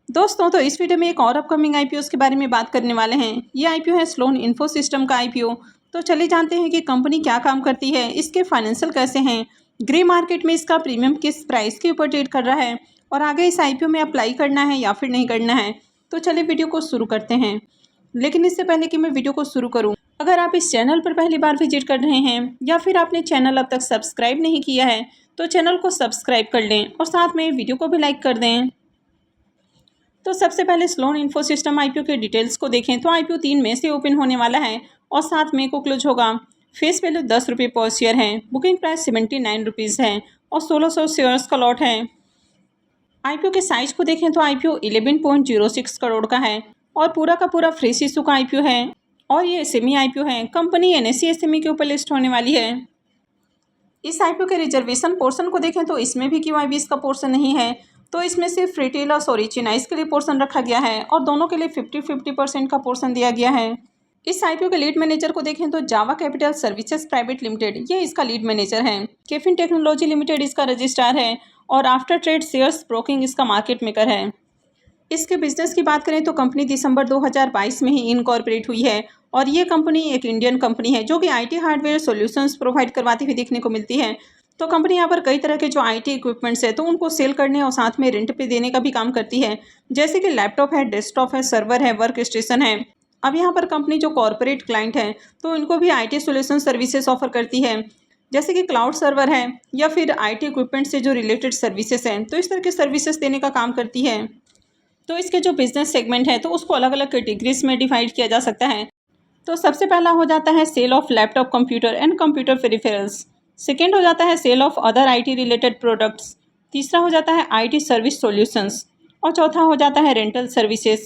दोस्तों तो इस वीडियो में एक और अपकमिंग आईपीओ के बारे में बात करने वाले हैं। ये आईपीओ है स्लोन इन्फो सिस्टम का आईपीओ। तो चलिए जानते हैं कि कंपनी क्या काम करती है, इसके फाइनेंशियल कैसे हैं, ग्रे मार्केट में इसका प्रीमियम किस प्राइस के ऊपर ट्रेड कर रहा है और आगे इस आईपीओ में अप्लाई करना है या फिर नहीं करना है। तो चलिए वीडियो को शुरू करते हैं। लेकिन इससे पहले कि मैं वीडियो को शुरू करूँ, अगर आप इस चैनल पर पहली बार विजिट कर रहे हैं या फिर आपने चैनल अब तक सब्सक्राइब नहीं किया है तो चैनल को सब्सक्राइब कर लें और साथ में वीडियो को भी लाइक कर दें। तो सबसे पहले स्लोन इन्फो सिस्टम आईपीओ के डिटेल्स को देखें तो आईपीओ 3 मई से ओपन होने वाला है और 7 मई को क्लोज होगा। फेस वैल्यू 10 रुपये पर शेयर है। बुकिंग प्राइस 79 रुपीज़ है और 1600 शेयर्स का लॉट है। आईपीओ के साइज को देखें तो आईपीओ 11.06 करोड़ का है और पूरा का पूरा फ्रेश इशू का आईपीओ है और ये एसएमई आईपीओ है। कंपनी एनएसई एसएमई के ऊपर लिस्ट होने वाली है। इस आईपीओ के रिजर्वेशन पोर्शन को देखें तो इसमें भी QIB का पोर्शन नहीं है, तो इसमें सिर्फ रिटेल और चेन्नई के लिए पोर्शन रखा गया है और दोनों के लिए 50-50% का पोर्शन दिया गया है। इस आईपीओ के लीड मैनेजर को देखें तो जावा कैपिटल सर्विसेज प्राइवेट लिमिटेड ये इसका लीड मैनेजर है। केफिन टेक्नोलॉजी लिमिटेड इसका रजिस्ट्रार है और आफ्टर ट्रेड शेयर्स ब्रोकिंग इसका मार्केट मेकर है। इसके बिजनेस की बात करें तो कंपनी दिसंबर 2022 में ही इनकॉर्पोरेट हुई है और ये कंपनी एक इंडियन कंपनी है जो कि आईटी हार्डवेयर सॉल्यूशंस प्रोवाइड करवाती हुई देखने को मिलती है। तो कंपनी यहाँ पर कई तरह के जो आईटी इक्विपमेंट्स है तो उनको सेल करने और साथ में रेंट पे देने का भी काम करती है, जैसे कि लैपटॉप है, डेस्कटॉप है, सर्वर है, वर्क स्टेशन है। अब यहाँ पर कंपनी जो कॉर्पोरेट क्लाइंट है तो इनको भी आईटी सॉल्यूशन सर्विसेज ऑफर करती है, जैसे कि क्लाउड सर्वर है या फिर आईटी इक्विपमेंट से जो रिलेटेड सर्विसेज हैं तो इस तरह के सर्विसेज देने का काम करती है। तो इसके जो बिजनेस सेगमेंट है तो उसको अलग अलग कैटेगरीज में डिवाइड किया जा सकता है। तो सबसे पहला हो जाता है sale of laptop computer and computer peripherals. Second हो जाता है sale of other IT related products. तीसरा हो जाता है आईटी सर्विस सॉल्यूशंस और चौथा हो जाता है रेंटल सर्विसेज।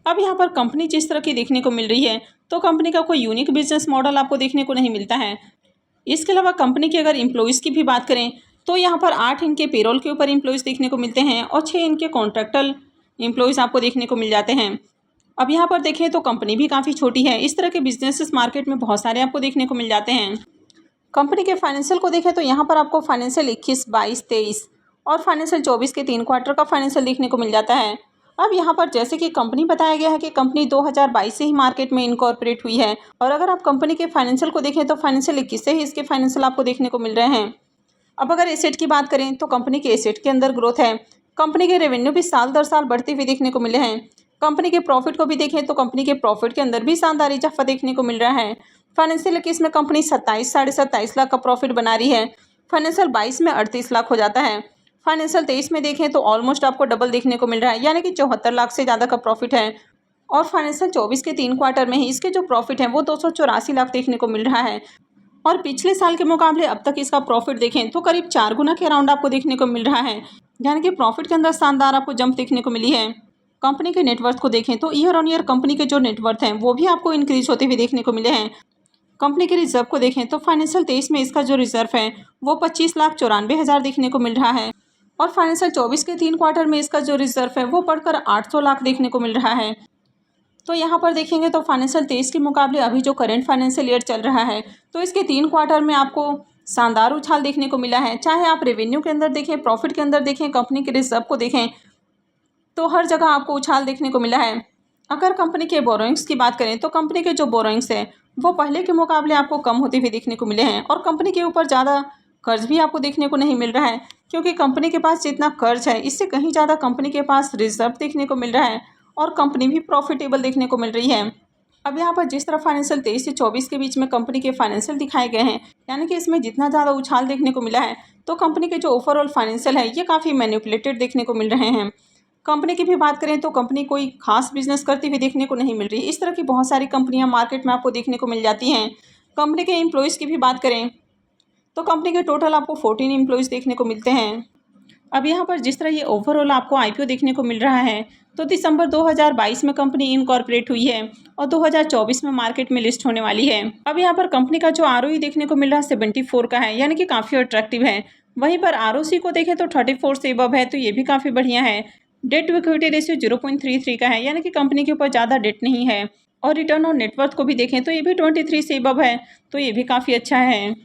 अब यहाँ पर कंपनी जिस तरह की देखने को मिल रही है तो कंपनी का कोई यूनिक बिजनेस मॉडल आपको देखने को नहीं मिलता है। इसके अलावा कंपनी के अगर एम्प्लॉयज़ की भी बात करें तो यहाँ पर 8 इनके पेरोल के ऊपर एम्प्लॉयज़ देखने को मिलते हैं और 6 इनके कॉन्ट्रैक्टल एम्प्लॉयज़ आपको देखने को मिल जाते हैं। अब यहाँ पर देखें तो कंपनी भी काफ़ी छोटी है। इस तरह के बिजनेसेस मार्केट में बहुत सारे आपको देखने को मिल जाते हैं। कंपनी के फाइनेंशियल को देखें तो यहाँ पर आपको फाइनेंशियल 21, 22, 23 और फाइनेंशियल 24 के 3 क्वार्टर का फाइनेंशियल देखने को मिल जाता है। अब यहाँ पर जैसे कि कंपनी बताया गया है कि कंपनी 2022 से ही मार्केट में इनकॉर्पोरेट हुई है और अगर आप कंपनी के फाइनेंशियल को देखें तो फाइनेंशियल 21 से ही इसके फाइनेंशियल आपको देखने को मिल रहे हैं। अब अगर एसेट की बात करें तो कंपनी के एसेट के अंदर ग्रोथ है। कंपनी के रेवेन्यू भी साल दर साल बढ़ते हुए देखने को मिले हैं। कंपनी के प्रॉफिट को भी देखें तो कंपनी के प्रॉफिट के अंदर भी शानदार इजाफा देखने को मिल रहा है। फाइनेंशियल 21 में कंपनी 27-27.5 लाख का प्रॉफिट बना रही है। फाइनेंशियल 22 में 38 लाख हो जाता है। फाइनेंशियल 23 में देखें तो ऑलमोस्ट आपको डबल देखने को मिल रहा है, यानी कि 74 लाख से ज़्यादा का प्रॉफिट है। और फाइनेंशियल 24 के 3 क्वार्टर में ही इसके जो प्रॉफिट है वो 284 लाख देखने को मिल रहा है और पिछले साल के मुकाबले अब तक इसका प्रॉफिट देखें तो करीब 4 गुना के अराउंड आपको देखने को मिल रहा है, यानी कि प्रॉफिट के अंदर शानदार आपको जंप देखने को मिली है। कंपनी के नेटवर्थ को देखें तो ईयर ऑन ईयर कंपनी के जो नेटवर्थ हैं वो भी आपको इंक्रीज होते हुए देखने को मिले हैं। कंपनी के रिजर्व को देखें तो फाइनेंशियल 23 में इसका जो रिजर्व है वो 25,94,000 देखने को मिल रहा है और फाइनेंशियल 24 के 3 क्वार्टर में इसका जो रिजर्व है वो बढ़कर 800 लाख देखने को मिल रहा है। तो यहाँ पर देखेंगे तो फाइनेंशियल 23 के मुकाबले अभी जो करंट फाइनेंशियल ईयर चल रहा है तो इसके 3 क्वार्टर में आपको शानदार उछाल देखने को मिला है। चाहे आप रेवेन्यू के अंदर देखें, प्रॉफिट के अंदर देखें, कंपनी के रिजर्व को देखें तो हर जगह आपको उछाल देखने को मिला है। अगर कंपनी के बोरोइंग्स की बात करें तो कंपनी के जो बोरोइंग्स है वो पहले के मुकाबले आपको कम होते हुए देखने को मिले हैं और कंपनी के ऊपर ज़्यादा कर्ज भी आपको देखने को नहीं मिल रहा है, क्योंकि कंपनी के पास जितना कर्ज है इससे कहीं ज़्यादा कंपनी के पास रिजर्व देखने को मिल रहा है और कंपनी भी प्रॉफिटेबल देखने को मिल रही है। अब यहाँ पर जिस तरह फाइनेंशियल 23 से 24 के बीच में कंपनी के फाइनेंशियल दिखाए गए हैं, यानी कि इसमें जितना ज़्यादा उछाल देखने को मिला है तो कंपनी के जो ओवरऑल फाइनेंशियल है ये काफ़ी मैनिपुलेटेड देखने को मिल रहे हैं। कंपनी की भी बात करें तो कंपनी कोई खास बिजनेस करती हुई देखने को नहीं मिल रही। इस तरह की बहुत सारी कंपनियां मार्केट में आपको देखने को मिल जाती हैं। कंपनी के एम्प्लॉयज़ की भी बात करें तो कंपनी के टोटल आपको 14 एम्प्लॉयज़ देखने को मिलते हैं। अब यहाँ पर जिस तरह ये ओवरऑल आपको आईपीओ देखने को मिल रहा है तो दिसंबर 2022 में कंपनी इनकॉर्पोरेट हुई है और 2024 में मार्केट में लिस्ट होने वाली है। अब यहाँ पर कंपनी का जो आरओई देखने को मिल रहा है 74 का है, यानी कि काफ़ी अट्रैक्टिव है। वहीं पर आरओसी को देखें तो 34 से अबव है, तो ये भी काफ़ी बढ़िया है। डेट टू इक्विटी रेशियो 0.33 का है, यानी कि कंपनी के ऊपर ज़्यादा डेट नहीं है। और रिटर्न ऑन नेटवर्थ को भी देखें तो ये भी 23 से अबव है, तो ये भी काफ़ी अच्छा है।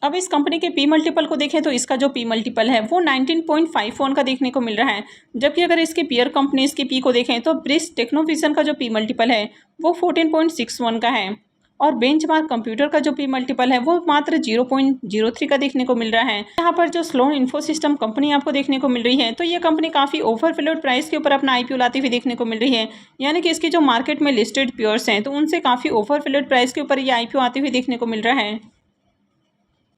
अब इस कंपनी के पी मल्टीपल को देखें तो इसका जो पी मल्टीपल है वो 19.51 का देखने को मिल रहा है, जबकि अगर इसके पीयर कंपनीज की पी को देखें तो ब्रिस टेक्नोविजन का जो पी मल्टीपल है वो 14.61 का है और बेंचमार्क कंप्यूटर का जो पी मल्टीपल है वो मात्र 0.03 का देखने को मिल रहा है। यहाँ पर जो स्लोन इन्फो सिस्टम कंपनी आपको देखने को मिल रही है तो ये कंपनी काफ़ी ओवरवैल्यूड प्राइस के ऊपर अपना आईपीओ लाती हुई देखने को मिल रही है, यानी कि इसकी जो मार्केट में लिस्टेड पेयर्स हैं तो उनसे काफ़ी ओवरवैल्यूड प्राइस के ऊपर ये आईपीओ आती हुई देखने को मिल रहा है।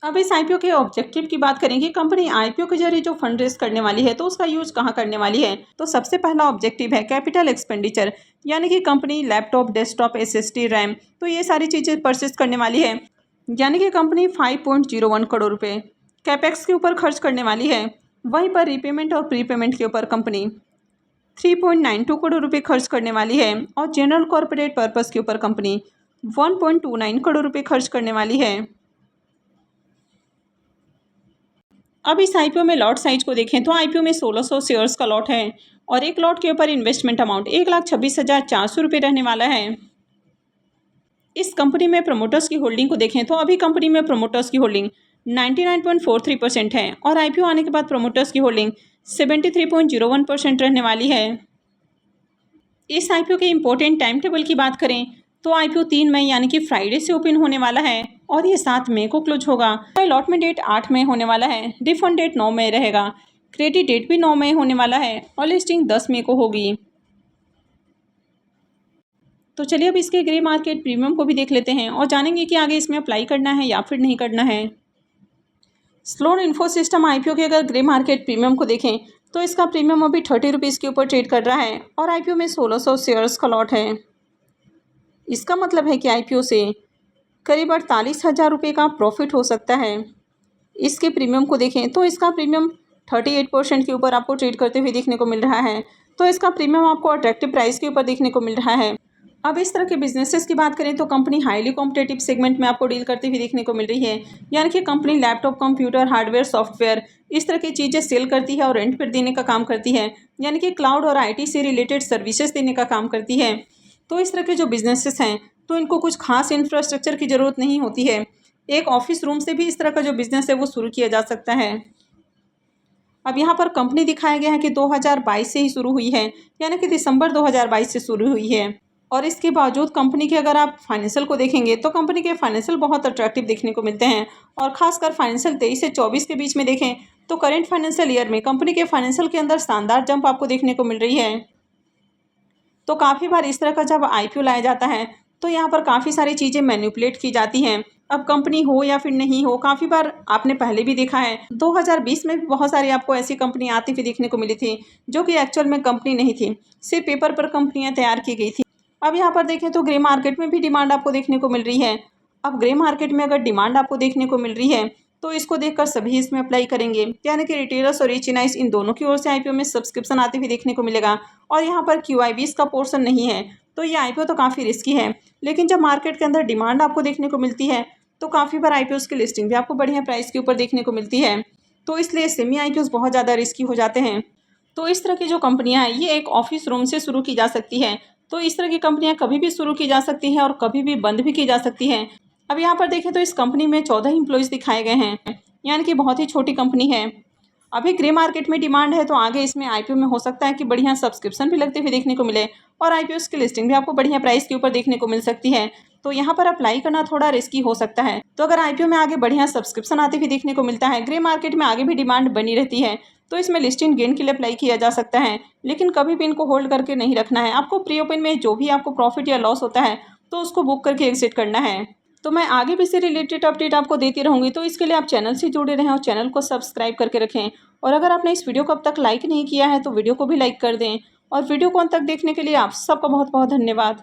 अब इस आईपीओ के ऑब्जेक्टिव की बात करेंगे, कंपनी आईपीओ के जरिए जो फंड रेज करने वाली है तो उसका यूज कहाँ करने वाली है। तो सबसे पहला ऑब्जेक्टिव है कैपिटल एक्सपेंडिचर, यानी कि company laptop, desktop, SSD, RAM तो ये सारी चीज़ें परचेज करने वाली है, यानी कि कंपनी 5.01 करोड़ रुपये कैपेक्स के ऊपर खर्च करने वाली है। वहीं पर रीपेमेंट और प्रीपेमेंट के ऊपर कंपनी 3.92 करोड़ रुपये खर्च करने वाली है और जनरल कॉरपोरेट पर्पज़ के ऊपर कंपनी 1.29 करोड़ रुपये खर्च करने वाली है। अब इस आईपीओ में लॉट साइज को देखें तो आईपीओ में 1600 शेयर्स का लॉट है और एक लॉट के ऊपर इन्वेस्टमेंट अमाउंट 1,26,400 रुपये रहने वाला है। इस कंपनी में प्रमोटर्स की होल्डिंग को देखें तो अभी कंपनी में प्रमोटर्स की होल्डिंग 99.43% है और आईपीओ आने के बाद प्रमोटर्स की होल्डिंग 73.01% रहने वाली है। इस आईपीओ के इम्पोर्टेंट टाइम टेबल की बात करें तो आईपीओ 3 मई यानी कि फ्राइडे से ओपन होने वाला है और ये 7 मई को क्लोज होगा। अलॉटमेंट डेट 8 मई होने वाला है, रिफंड डेट 9 मई रहेगा, क्रेडिट डेट भी 9 मई होने वाला है और लिस्टिंग 10 मई को होगी। तो चलिए अब इसके ग्रे मार्केट प्रीमियम को भी देख लेते हैं और जानेंगे कि आगे इसमें अप्लाई करना है या फिर नहीं करना है। स्लोन इन्फो सिस्टम आईपीओ के अगर ग्रे मार्केट प्रीमियम को देखें तो इसका प्रीमियम अभी 30 रुपीज़ के ऊपर ट्रेड कर रहा है और आईपीओ में 1600 शेयर्स का लॉट है। इसका मतलब है कि आईपीओ से करीब 48,000 रुपये का प्रॉफिट हो सकता है। इसके प्रीमियम को देखें तो इसका प्रीमियम 38% के ऊपर आपको ट्रेड करते हुए देखने को मिल रहा है, तो इसका प्रीमियम आपको अट्रैक्टिव प्राइस के ऊपर देखने को मिल रहा है। अब इस तरह के बिजनेसेस की बात करें तो कंपनी हाईली कॉम्पिटेटिव सेगमेंट में आपको डील करती हुई देखने को मिल रही है, यानी कि company laptop, computer, hardware, software इस तरह की चीज़ें सेल करती है और रेंट पर देने का काम करती है, यानी कि क्लाउड और आईटी से रिलेटेड सर्विसेज देने का काम करती है। तो इस तरह के जो बिजनेसेस हैं तो इनको कुछ खास इंफ्रास्ट्रक्चर की ज़रूरत नहीं होती है, एक ऑफिस रूम से भी इस तरह का जो बिज़नेस है वो शुरू किया जा सकता है। अब यहाँ पर कंपनी दिखाया गया है कि 2022 से ही शुरू हुई है, यानी कि दिसंबर 2022 से शुरू हुई है और इसके बावजूद कंपनी के अगर आप फाइनेंशियल को देखेंगे तो कंपनी के फाइनेंशियल बहुत अट्रैक्टिव देखने को मिलते हैं और खासकर फाइनेंशियल 23 से 24 के बीच में देखें तो करेंट फाइनेंशियल ईयर में कंपनी के फाइनेंशियल के अंदर शानदार जंप आपको देखने को मिल रही है। तो काफ़ी बार इस तरह का जब आईपीओ लाया जाता है तो यहाँ पर काफ़ी सारी चीज़ें मैनिपुलेट की जाती हैं। अब कंपनी हो या फिर नहीं हो, काफ़ी बार आपने पहले भी देखा है, 2020 में भी बहुत सारी आपको ऐसी कंपनी आती हुई देखने को मिली थी जो कि एक्चुअल में कंपनी नहीं थी, सिर्फ पेपर पर कंपनियाँ तैयार की गई थी। अब यहाँ पर देखें तो ग्रे मार्केट में भी डिमांड आपको देखने को मिल रही है। अब ग्रे मार्केट में अगर डिमांड आपको देखने को मिल रही है तो इसको देखकर सभी इसमें अप्लाई करेंगे, यानी कि रिटेलर्स और एचएनआईज इन दोनों की ओर से आईपीओ में सब्सक्रिप्शन आती हुई देखने को मिलेगा और यहाँ पर क्यूआईबीज का पोर्शन नहीं है, तो ये आईपीओ तो काफ़ी रिस्की है। लेकिन जब मार्केट के अंदर डिमांड आपको देखने को मिलती है तो काफ़ी बार आईपीओस की लिस्टिंग भी आपको बढ़िया प्राइस के ऊपर देखने को मिलती है, तो इसलिए सेमी आईपीओस बहुत ज़्यादा रिस्की हो जाते हैं। तो इस तरह की जो कंपनियाँ हैं ये एक ऑफिस रूम से शुरू की जा सकती है, तो इस तरह की कंपनियाँ कभी भी शुरू की जा सकती हैं और कभी भी बंद भी की जा सकती हैं। अब यहाँ पर देखें तो इस कंपनी में 14 एम्प्लॉयज़ दिखाए गए हैं, यानी कि बहुत ही छोटी कंपनी है। अभी ग्रे मार्केट में डिमांड है तो आगे इसमें आईपीओ में हो सकता है कि बढ़िया सब्सक्रिप्शन भी लगते हुए देखने को मिले और आईपीओस की लिस्टिंग भी आपको बढ़िया प्राइस के ऊपर देखने को मिल सकती है, तो यहाँ पर अप्लाई करना थोड़ा रिस्की हो सकता है। तो अगर आईपीओ में आगे बढ़िया सब्सक्रिप्शन आते हुए देखने को मिलता है, ग्रे मार्केट में आगे भी डिमांड बनी रहती है, तो इसमें लिस्टिंग गेन के लिए अप्लाई किया जा सकता है, लेकिन कभी भी इनको होल्ड करके नहीं रखना है। आपको प्री ओपन में जो भी आपको प्रॉफिट या लॉस होता है तो उसको बुक करके एग्जिट करना है। तो मैं आगे भी इससे रिलेटेड अपडेट आपको देती रहूँगी, तो इसके लिए आप चैनल से जुड़े रहें और चैनल को सब्सक्राइब करके रखें। और अगर आपने इस वीडियो को अब तक लाइक नहीं किया है तो वीडियो को भी लाइक कर दें और वीडियो को अंत तक देखने के लिए आप सबका बहुत बहुत धन्यवाद।